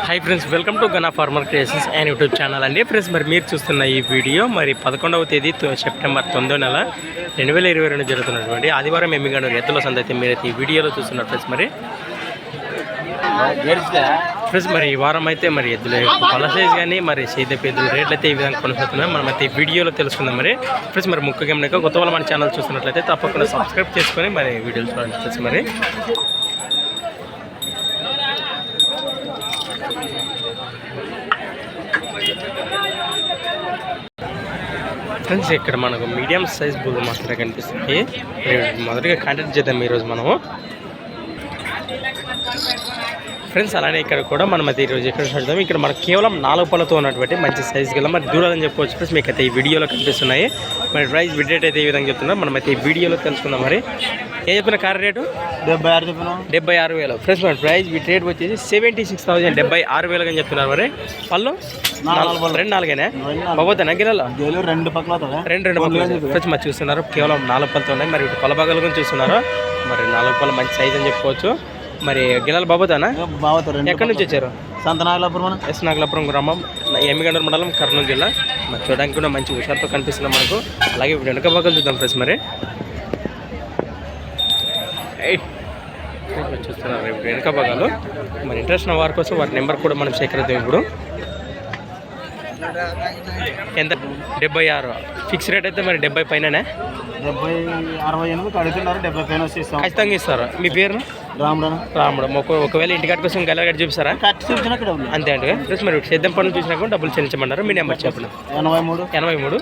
Hi friends, welcome to Gana farmer creations and YouTube channel అండి. Friends, మరి మీరు చూస్తున్న ఈ వీడియో మరి 11వ తేదీ సెప్టెంబర్ 9వ నెల 2022 జరుగుతున్నటువంటి ఆదివారం ఎమ్మిగండు ఎద్దుల సంత అయితే మీరైతే ఈ వీడియోలో చూస్తున్నారు. ఫ్రెండ్స్, మరి ఈ వారం అయితే మరి ఎద్దుల పళ్ళ సైజ్ కానీ మరి సేదపు ఎద్దుల రేట్లు అయితే ఈ విధంగా కొనసాగుతున్నాయి. మనం అయితే ఈ వీడియోలో తెలుసుకుందాం. మరి ఫ్రెండ్స్, మరి ముఖ్యంగా కొత్త వాళ్ళు మన ఛానల్ చూస్తున్నట్లయితే తప్పకుండా సబ్స్క్రైబ్ చేసుకొని మరి వీడియోలు చూడండి. ఫ్రెండ్స్, మరి ఫ్రెండ్స్, ఇక్కడ మనకు మీడియం సైజ్ బుల్ మాత్రమే కనిపిస్తుంది. మొదటిగా కాంటాక్ట్ చేద్దాం ఈరోజు మనము. ఫ్రెండ్స్, అలానే ఇక్కడ కూడా మనం అయితే ఈరోజు ఎక్కడ చూద్దాం. ఇక్కడ మనకు కేవలం 4 పళ్ళతో ఉన్నటువంటి మంచి సైజ్ గల మరి దూరాలని చెప్పుకోవచ్చు. ఫ్రెండ్స్, మీకు అయితే ఈ వీడియోలో కనిపిస్తున్నాయి. మరి ప్రైస్ రేట్ అయితే ఈ విధంగా చెప్తున్నాం. మనం అయితే ఈ వీడియోలో తెలుసుకుందాం. మరి ఏం చెప్పిన కార్ రేటు 76,000. ఫ్రెండ్స్, మరి ప్రైస్ రేట్ వచ్చేసి 76,000, 76,000 అని చెప్తున్నారు. మరి పళ్ళు 2-4 బాబోతానా గిరాల 2 పక్కల. ఫ్రెండ్స్, మరి చూస్తున్నారు కేవలం 4 పళ్ళతో ఉన్నాయి. మరి పళ్ళ భాగాల గురించి చూస్తున్నారు. మరి 4 పళ్ళు మంచి సైజ్ అని చెప్పుకోవచ్చు. మరి గిలాల బాబోతానా ఎక్కడి నుంచి వచ్చారు? ఎస్ నాగలాపురం గ్రామం, ఎమ్మిగండూరు మండలం, కర్నూలు జిల్లా. మరి చూడడానికి కూడా మంచి హుషారుతో కనిపిస్తున్నాం మనకు. అలాగే వెనుక భాగాలు చూద్దాం. ఫ్రెండ్స్, మరి చూస్తున్నారు వెనుక భాగాలు. మరి ఇంట్రెస్ట్ ఉన్న వారి కోసం వారి నెంబర్ కూడా మనం సేకరిద్దాం. ఇప్పుడు ఎంత? 76 ఫిక్స్ రేట్ అయితే మరి 70 పైననే. 68 అడుగుతున్నారు. 70 పైన ఖచ్చితంగా ఇస్తారు. మీ పేరు? రాముడు. ఒకవేళ ఇంటికాటి కోసం గెలగడ చూపిస్తారా? అంతే అండి. ప్లస్ మరి సేద్యం పనులు చూసినాక డబ్బులు చెల్లించమన్నారు. మీ నెంబర్ చెప్పండి. 83 09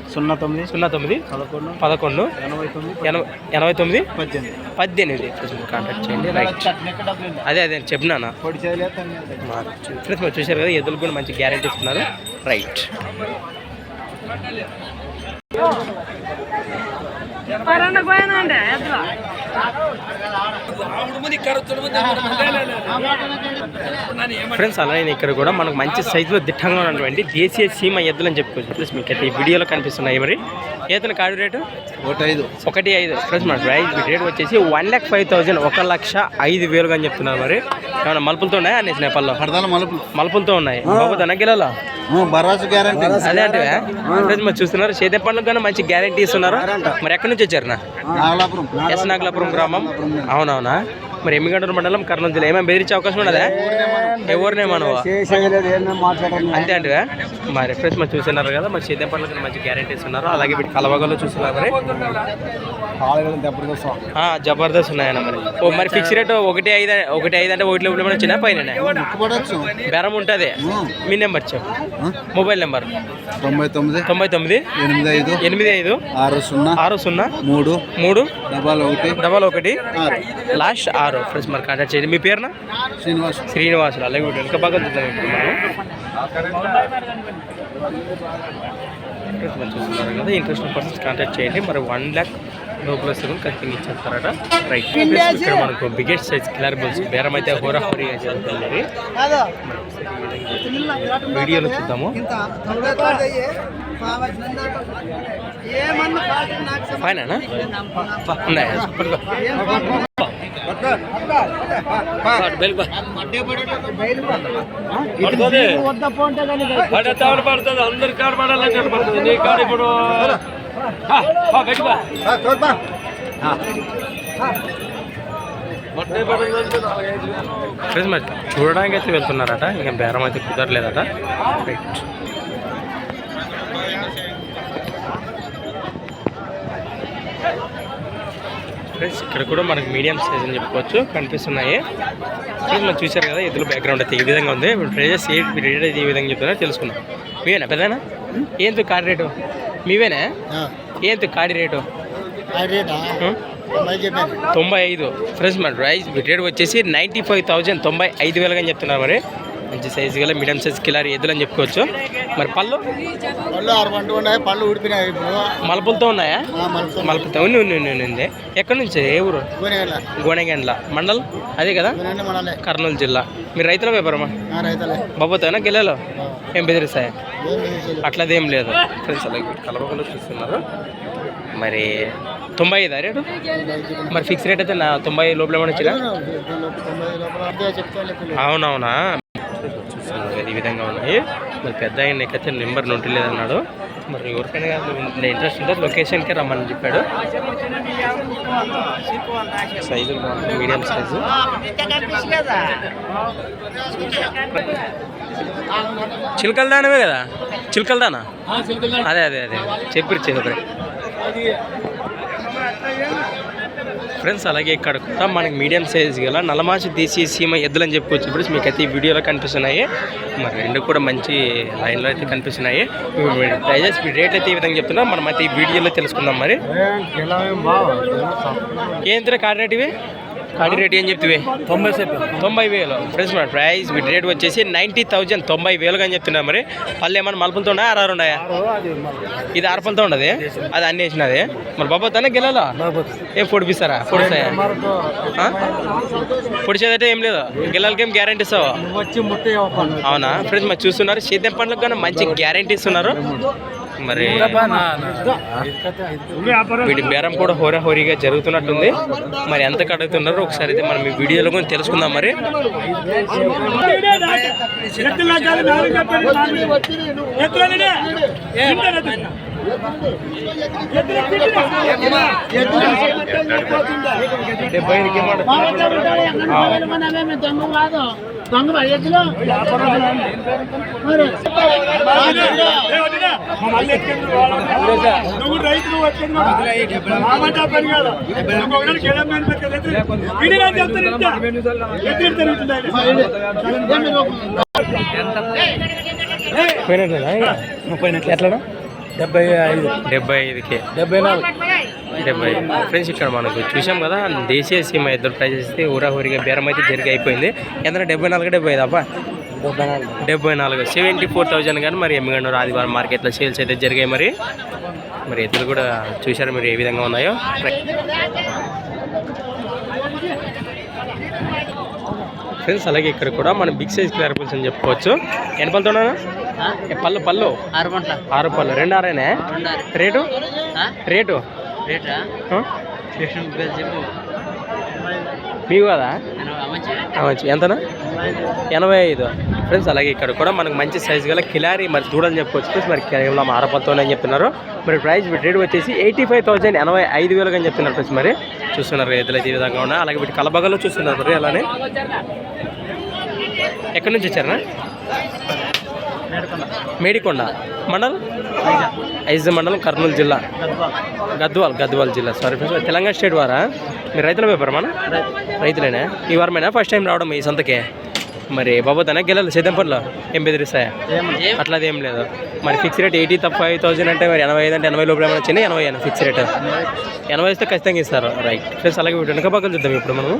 11 89 18 కాంటాక్ట్ చేయండి. రైట్, అదే చెప్పినా. ఫ్రెండ్స్, మరి చూసారు కదా, ఎద్దులు కూడా మంచి గ్యారెంటీ ఇస్తున్నారు. రైట్, ఫ్రెండ్స్, అలానే ఇక్కడ కూడా మనకు మంచి సైజులో దిట్టంగా ఉన్నటువంటి దేశీయ సీమ ఎద్దులు అని చెప్పుకోవచ్చు. ప్లస్ మీకు అయితే ఈ వీడియోలో కనిపిస్తున్నాయి. మరి ఏదైనా కార్డు రేటు 1,5. ఫ్రెండ్స్, మన ప్రైస్ రేట్ వచ్చేసి 1,05,000, 1,05,000 అని చెప్తున్నారు. మరి ఏమైనా మలుపులతో ఉన్నాయా? అనేసి నేపాల్లో మలుపులతో ఉన్నాయి. బాబు నగ్గెలలో అదే అంటే ఫ్రెండ్స్, మరి చూస్తున్నారు సేద్యం పనులకు కానీ మంచి గ్యారెంటీ ఇస్తున్నారు. మరి ఎక్కడి నుంచి వచ్చారు? ఎస్ నాగలాపురం గ్రామం. అవునవునా? మరి ఎమ్మిగండూరు మండలం, కర్నూలు జిల్లా. ఏమైనా బెదిరించే అవకాశం ఉన్నదా? ఎవరినేమో అంతే అంటే. మరి ఫ్రెండ్స్, మరి చూస్తున్నారు కదా, మరి సేద్యం పనులకు మంచి గ్యారెంటీస్ ఉన్నారు. అలాగే వీటి కలవగలు చూస్తున్నారు. మరి జబర్దస్త్ ఉన్నాయన్న. మరి ఫిక్స్ రేట్ 1,5 అంటే 1,00,000 వచ్చినా పైన బేరం ఉంటుంది. మీ నెంబర్ చెప్పు. Mobile number 99 85 60 3 11 last 6. ఫ్రెండ్స్, మరి కాంటాక్ట్ చేయండి. మీ పేరున? శ్రీనివాసులు. అలాగే వెనుక బాగా చూద్దాం. ఇప్పుడు మనం చూస్తున్నారు కదా, ఇంట్రెస్ట్ పర్సన్స్ కాంటాక్ట్ చేయండి. మరి 1 lakh లోపల ఖచ్చితంగా ఇచ్చేస్తారట. రైట్, ఇక్కడ మనకు బిగ్గెస్ట్ సైజ్ కిలారబుల్స్ బేరం అయితే హోరాహోరీగా జరుగుతుంది. వీడియోలో చూద్దాము. ఫైనా ఉన్నాయా? అందరి కాడ పడాలంటే పడుతుంది. నీ కాడ ఇప్పుడు ఫ్రెండ్స్, మరి చూడడానికి అయితే వెళ్తున్నారట. ఇంకా బేరం అయితే కుదరలేదట. రైట్, ఫ్రెండ్స్, ఇక్కడ కూడా మనకు మీడియం సైజ్ అని చెప్పుకోవచ్చు కనిపిస్తున్నాయి. ఫ్రెండ్స్, మనం చూసారు కదా, ఎద్దుల బ్యాక్గ్రౌండ్ అయితే ఈ విధంగా ఉంది. ప్రైజెస్ రేట్ అయితే ఈ విధంగా చెప్తున్నా తెలుసుకున్నాం. మీవేనా పెద్దనా? ఏంటి కాడి రేటు? మీవేనా? ఏంటి కాడి రేటు? 95. ఫ్రెండ్స్, మన ప్రైస్ రేట్ వచ్చేసి 95,000, 95,000 అని చెప్తున్నారు. మరి మంచి సైజు గల మీడియం సైజ్ కిలారి ఎద్దులు అని చెప్పుకోవచ్చు. మరి పళ్ళు మలుపులతో ఉన్నాయా? మలుపులతో ఉంది. ఎక్కడి నుంచి? ఏ ఊరు? గోనెగండ్ల మండల్, అదే కదా, కర్నూలు జిల్లా. మీరు రైతుల వ్యాపారమా? బాబోతానా గిల్లలో? ఏం బెదిరిస్తాయా? అట్లదేం లేదు. ఫ్రెండ్స్, అలాగే కలవకలు చూస్తున్నారు. మరి 95 రేటు? మరి ఫిక్స్ రేట్ అయితే 90 లోపల ఏమైనా వచ్చినా? అవునవునా? కదా ఈ విధంగా ఉన్నాయి. మరి పెద్ద ఆయన అయితే నెంబర్ లేదన్నాడు. మరి ఎవరికైనా ఇంట్రెస్ట్ ఉంటే లొకేషన్కే రమ్మని చెప్పాడు. సైజులు బాగుంటాయి, మీడియం సైజు. చిలకల దానవే కదా, చిలకల దానా? అదే అదే అదే చెప్పిచ్చేది ఫ్రెండ్స్. అలాగే ఇక్కడ కూడా మనకి మీడియం సైజ్ గల నల్లమాసి దేశీయ సీమ ఎద్దులని చెప్పుకోవచ్చు. ఇప్పుడు మీకు అయితే ఈ వీడియోలో కనిపిస్తున్నాయి. మరి రెండు కూడా మంచి లైన్లో అయితే కనిపిస్తున్నాయి. ప్రైజెస్ రేట్ అయితే ఈ విధంగా చెప్తున్నా, మనం అయితే ఈ వీడియోలో తెలుసుకుందాం. మరి ఏంటి కాడి రేట్ ఇవి? కాడి రేట్ ఏం చెప్తివి? 90,000 ఫ్రెండ్స్. మన ప్రైస్ వీటి రేట్ వచ్చేసి 90,000, 90,000 అని చెప్తున్నా. మరి పళ్ళు ఏమన్నా మలుపులతో ఉన్నాయా, ఆరు ఉన్నాయా? ఇది ఆరుపలతో ఉండదు, అది అన్ని వేసినది. మరి బాబా తనే గెలాలా? ఏం పొడిపిస్తారా? పొడిస్తాయా? పొడిచేదైతే ఏం లేదు, గెలాలకి ఏం గ్యారంటీ ఇస్తావు? అవునా ఫ్రెండ్స్? మరి చూస్తున్నారు సేద్యం పండ్లకు కానీ మంచి గ్యారంటీ ఇస్తున్నారు. మరి వీటి బేరం కూడా హోరాహోరీగా జరుగుతున్నట్టుంది. మరి ఎంత కడుగుతున్నారో ఒకసారి అయితే మనం ఈ వీడియోలో కూడా తెలుసుకుందాం. మరి ఎట్లా? 75కే 70 ఫ్రెండ్స్. ఇక్కడ మనకు చూసాం కదా దేశీయ సీమ ఇద్దరు ప్రైజెస్ ఇస్తే ఊరాహూరిగా బేరం అయితే జరిగి అయిపోయింది. ఎంత 74, 75 అబ్బా? 74, 74,000 కానీ మరి ఎమ్మిగండూరు ఆదివారం మార్కెట్లో సేల్స్ అయితే జరిగాయి. మరి ఎద్దులు కూడా చూశారు మీరు ఏ విధంగా ఉన్నాయో. ఫ్రెండ్స్ అలాగే ఇక్కడ కూడా మనం బిగ్ సైజ్ క్లారిబుల్స్ అని చెప్పుకోవచ్చు. ఎన్ని పళ్ళతో పళ్ళు 6 పళ్ళు, 2 ఆరేనే రేటు? మీకు కదా ఎంతనా? 85 ఫ్రెండ్స్. అలాగే ఇక్కడ కూడా మనకు మంచి సైజు గల కిలారి మరి దూడని చెప్పుకోవచ్చు ఫ్రెండ్స్. మరి కేవలం 6 పళ్ళతోనే అని చెప్తున్నారు. మరి ప్రైస్ రేట్ వచ్చేసి 85,000, 85,000 అని చెప్తున్నారు ఫ్రెండ్స్. మరి చూస్తున్నారు ఎద్దులు అయితే ఈ విధంగా ఉన్నాయి. అలాగే వీటి కలబగల్లో చూస్తున్నారు. మరి అలానే ఎక్కడి నుంచి వచ్చారనా? మేడికొండ మండలం, ఐజ మండలం, కర్నూలు జిల్లా, గద్వాల్ జిల్లా. Sorry friends. తెలంగాణ స్టేట్ వారా? మీరు రైతుల వ్యాపారం అన్న? రైతులేనా? ఈ వారమేనా ఫస్ట్ టైం రావడం ఈ సంతకే? మరి బాబోతానా గెలాలి సేద్యం పనులు ఏం బెదిరిస్తాయా? అట్లా ఏం లేదు. మరి ఫిక్స్ రేట్ 85,000 అంటే మరి 85 అంటే 80 లోపల ఏమైనా వచ్చినాయి? 80 ఫిక్స్ రేట్. 80 ఇస్తే ఖచ్చితంగా ఇస్తారు. Right friends. అలాగే వీటి వెనక పక్కన చూద్దాం ఇప్పుడు మనము.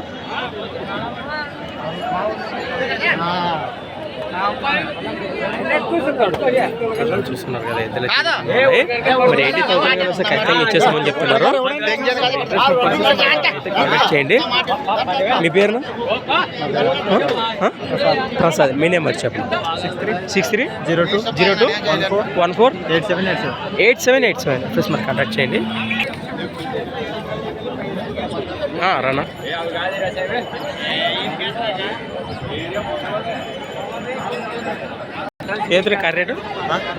చూస్తున్నారు కదా ఎద్దులు మరి 80,000 వస్తే ఖచ్చితంగా ఇచ్చేస్తామని చెప్తున్నారు. కాంటాక్ట్ చేయండి. మీ పేరున? ప్రసాద్. మీ నెంబర్ చెప్పండి. 6302148787 ప్లస్ మరి కాంటాక్ట్ చేయండి. రానా ఏది రేటు?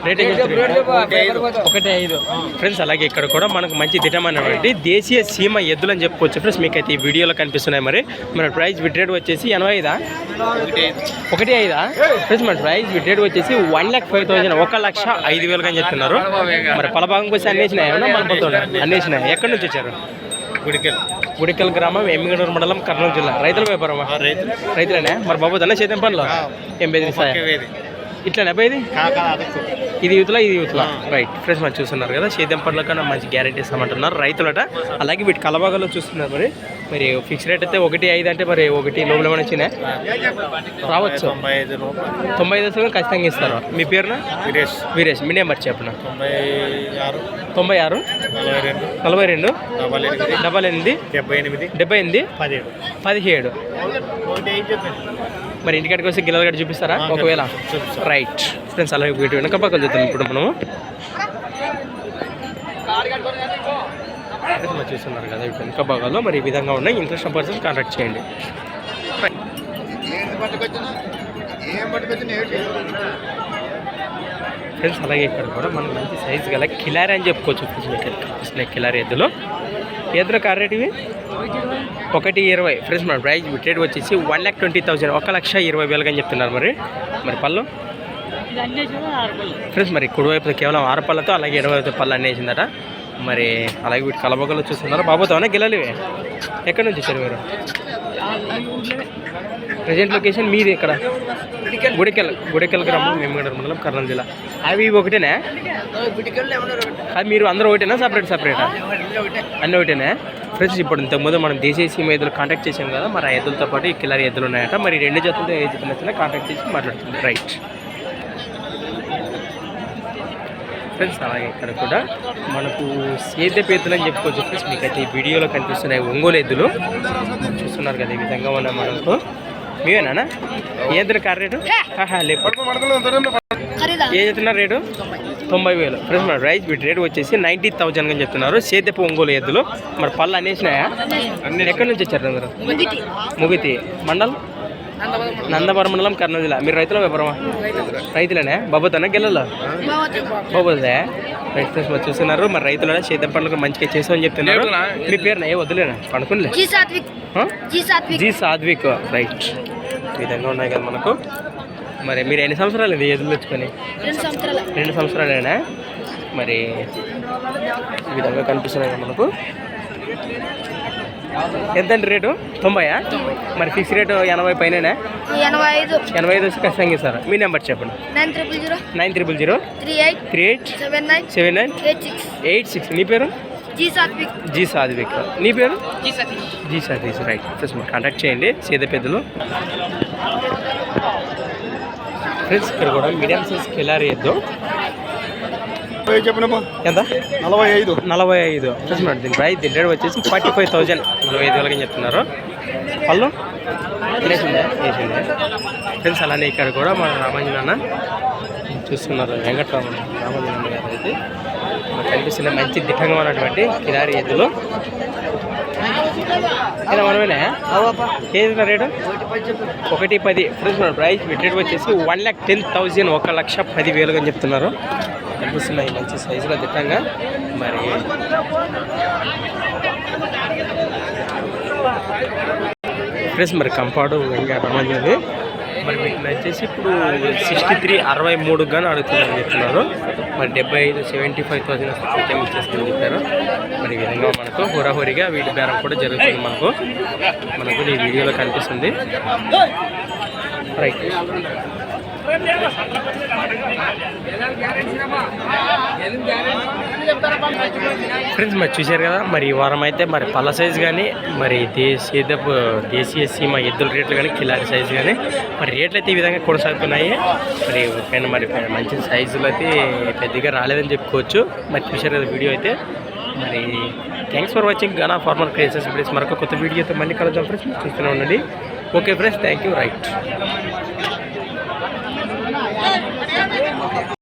Rate 1,500 friends. అలాగే ఇక్కడ కూడా మనకు మంచి దిటమైనటువంటి దేశీయ సీమ ఎద్దులు అని చెప్పుకోవచ్చు ఫ్రెండ్స్. మీకు అయితే ఈ వీడియోలో కనిపిస్తున్నాయి. మరి ప్రైస్ విట్ రేట్ వచ్చేసి 85, 1,500 ఫ్రెండ్స్. మన ప్రైస్ విట్ రేట్ వచ్చేసి 1,05,000, 1,05,000 అని చెప్తున్నారు. మరి పలభాగం వచ్చి అన్నేసినాయి ఏమన్నా మనపోతుండే? అన్నేసినాయి. ఎక్కడి నుంచి వచ్చారు? గుడికల్ గ్రామం, ఎమ్మిగనూరు మండలం, కర్నూలు జిల్లా. రైతుల వ్యాపారమా? రైతులేనా? మరి బాబు దాన్ని చేద్దాం పనులు ఏం బెదిరిస్తాయి? ఇట్లా ఇది యూత్లా రైట్ ఫ్రెండ్స్. మనం చూస్తున్నారు కదా సేద్యం పనుల కన్నా మంచి గ్యారెంటీ ఇస్తామంటున్నారు రైతులట. అలాగే వీటి కలబాగాలో చూస్తున్నారు. మరి ఫిక్స్ రేట్ అయితే 1,500 అంటే మరి 1 లోపల ఏమైనా వచ్చినాయి? రావచ్చు. 95,000 ఖచ్చితంగా ఇస్తారు. మీ పేరున? వీరేష్. మీ నెంబర్ చెప్పిన? 96 42 88 78 17. మరి ఇంటికాడికి వస్తే గిల్లలు గడ్డ చూపిస్తారా ఒకవేళ? Right friends. అలాగే వీటి వెనక పక్కన చూద్దాం ఇప్పుడు మనము. చూస్తున్నారు కదా వీటి వెనక భాగాల్లో మరి ఈ విధంగా ఉన్నాయి. ఇంట్రెస్ట్ పర్సన్స్ కాంటాక్ట్ చేయండి. ఫ్రెండ్స్ అలాగే ఇక్కడ కూడా మనకు మంచి సైజు గల కిలారీ అని చెప్పుకోవచ్చు ఫ్రెండ్స్. మీకు కనిపిస్తున్నాయి కిలారీ ఎద్దులు కార్ రేట్ ఇవి 1,20,000 ఫ్రెండ్స్. మన ప్రైస్ రేట్ వచ్చేసి 1,20,000 1,20,000 అని చెప్తున్నారు. మరి పళ్ళు ఫ్రెండ్స్ మరి కుడివైపు కేవలం 6 పళ్ళతో అలాగే ఎడవైపు పళ్ళు అన్నీ వేసిందట. మరి అలాగే వీటి కలబొగలు చూస్తున్నారు. బాబోతామనే గిల్లలు ఇవి ఎక్కడి నుంచి వచ్చారు మీరు? ప్రజెంట్ లొకేషన్ మీది ఇక్కడ గుడికెల్ గ్రామం మేమగడ మండలం కర్నూలు జిల్లా. అవి ఒకటేనా? అది మీరు అందరూ ఒకటేనా సపరేటా? అన్నీ ఒకటేనా ఫ్రెండ్స్? ఇప్పుడు ఇంతకుముందు మనం దేశీయ సీమ ఎద్దులు కాంటాక్ట్ చేసాం కదా, మరి ఆ ఎద్దులతో పాటు ఈ కిలారీ ఎద్దులు ఉన్నాయట. మరి 2 జతలతో ఏ జతలు వచ్చినా కాంటాక్ట్ చేసి మాట్లాడుతుంది. రైట్ ఫ్రెండ్స్ అలాగే ఇక్కడ కూడా మనకు సేద్యపు ఎద్దులు అని చెప్పుకోవచ్చు ఫ్రెండ్స్. మీకైతే ఈ వీడియోలో కనిపిస్తున్నాయి ఒంగోలు ఎద్దులు చూస్తున్నారు కదా, ఈ విధంగా ఉన్నాయి మనకు. మీవేనా ఏ ఎద్దులు కార్ రేటు? ఏ చెప్తున్నారు రేటు? 90,000 ఫ్రెండ్స్. మన రైస్ వీటి రేటు వచ్చేసి 90,000 అని చెప్తున్నారు. సేద్యపు ఒంగోలు ఎద్దులు. మరి పళ్ళు అనేసినాయా? ఎక్కడి నుంచి వచ్చారు అందరూ? ముగితి మండలం నందవరం మండలం కర్నూలు జిల్లా. మీరు రైతుల వ్యాపారమా? రైతులేనే? బాబోతానా గిల్లలు? బాబోదే రైట్ ఫ్రెండ్స్. మరి చూస్తున్నారు మరి రైతులనే సేద్యం పండుగ మంచిగా చేసామని చెప్తున్నారు. మీ పేరునా? ఏ వద్దులేనా పడుకునిలే. జీ సాత్విక్ రైట్. ఈ విధంగా ఉన్నాయి కదా మనకు. మరి మీరు ఎన్ని సంవత్సరాలు ఇది ఎదురు తెచ్చుకొని? 2 సంవత్సరాలేనా? మరి ఈ విధంగా కనిపిస్తున్నాయి కదా మనకు. ఎంతండి రేటు? 90. మరి ఫిక్స్ రేటు 80 పైన? 85 వచ్చి ఖచ్చితంగా ఇస్తారు. మీ నెంబర్ చెప్పండి. 9000 3879 86. నీ పేరు? జీ సాత్విక్. నీ పేరు? G Satvik right. ఫ్రెండ్స్ మీరు కాంటాక్ట్ చేయండి సేద పెద్దలు. ఫ్రెండ్స్ ఇక్కడ కూడా మీడియం సైజ్ కిలారీ ఎద్దు ఎంత? 45 ఫ్రెండ్స్. మరి దీని ప్రైస్ దీని రేట్ వచ్చేసి 45,000 45,000 అని చెప్తున్నారు. పళ్ళు వేసిందే ఫ్రెండ్స్. అలానే ఇక్కడ కూడా మన రామాంజన చూస్తున్నారు. వెంకటరామన్ రామాంజన గారు అయితే కనిపిస్తున్న మంచి దిట్టంగా ఉన్నటువంటి కిలారీ ఎద్దులు. ఇలా మనమేనా? ఏది రేటు? 1,10 ఫ్రెండ్స్. మన ప్రైస్ రేట్ వచ్చేసి 1,10,000 1,10,000 అని చెప్తున్నారు. కనిపిస్తున్నాయి మంచి సైజులో దిట్టంగా. మరి ఫ్రెండ్స్ మరి కంపాడు వెంకటరామన్ది మరి మీకు వచ్చేసి ఇప్పుడు 63 63 కానీ అడుగుతుందని చెప్తున్నారు. మరి 75 75,000 సత్యం ఇచ్చేస్తుందని చెప్పారు. మరి ఈ విధంగా మనకు హోరాహోరీగా వీటి బేరం కూడా జరుగుతుంది. మనకు ఈ వీడియోలో కనిపిస్తుంది. రైట్ ఫ్రెండ్స్ మరి చూశారు కదా. మరి ఈ వారం అయితే మరి పళ్ళ సైజు కానీ మరి దేశీయ సీమ ఎద్దుల రేట్లు కానీ కిలారీ సైజు కానీ మరి రేట్లు అయితే ఈ విధంగా కొనసాగుతున్నాయి. మరి పైన మరి మంచి సైజులు అయితే పెద్దగా రాలేదని చెప్పుకోవచ్చు. మరి చూశారు కదా వీడియో అయితే. మరి thanks for watching Gana farmer creations. మరొక కొత్త వీడియో అయితే మళ్ళీ కలుద్దాం ఫ్రెండ్స్. చూస్తూనే ఉండండి. Okay friends, thank you. Right.